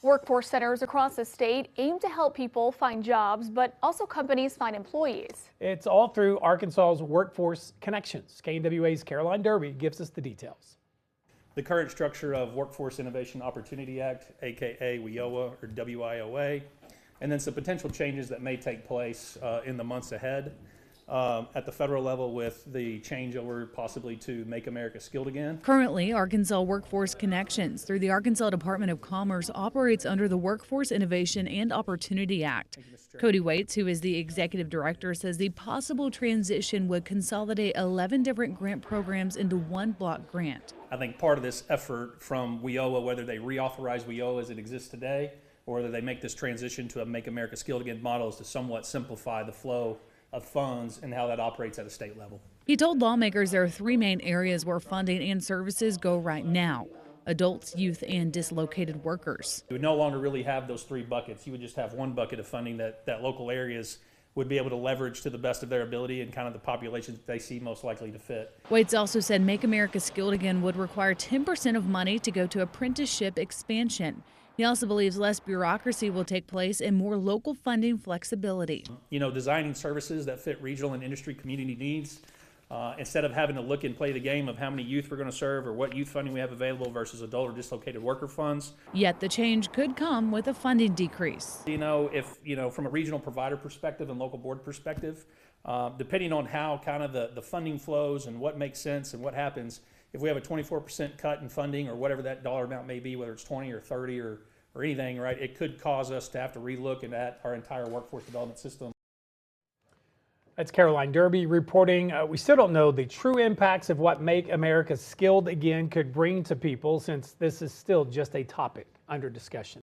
Workforce centers across the state aim to help people find jobs, but also companies find employees. It's all through Arkansas's Workforce Connections. KNWA's Caroline Derby gives us the details. The current structure of Workforce Innovation Opportunity Act, aka WIOA or WIOA, and then some potential changes that may take place in the months ahead at the federal level with the changeover possibly to Make America Skilled Again. Currently, Arkansas Workforce Connections through the Arkansas Department of Commerce operates under the Workforce Innovation and Opportunity Act. Cody Waits, who is the executive director, says the possible transition would consolidate 11 different grant programs into one block grant. I think part of this effort from WIOA, whether they reauthorize WIOA as it exists today, or whether they make this transition to a Make America Skilled Again model, is to somewhat simplify the flow of funds and how that operates at a state level. He told lawmakers there are three main areas where funding and services go right now: adults, youth, and dislocated workers. You would no longer really have those three buckets. You would just have one bucket of funding that local areas would be able to leverage to the best of their ability and kind of the populations that they see most likely to fit. Waits also said Make America Skilled Again would require 10% of money to go to apprenticeship expansion. He also believes less bureaucracy will take place and more local funding flexibility. You know, designing services that fit regional and industry community needs, instead of having to look and play the game of how many youth we're going to serve or what youth funding we have available versus adult or dislocated worker funds. Yet the change could come with a funding decrease. You know, if, from a regional provider perspective and local board perspective, depending on how kind of the funding flows and what makes sense and what happens, if we have a 24% cut in funding or whatever that dollar amount may be, whether it's 20 or 30 or anything, right, it could cause us to have to relook at our entire workforce development system. That's Caroline Derby reporting. We still don't know the true impacts of what Make America Skilled Again could bring to people, since this is still just a topic under discussion.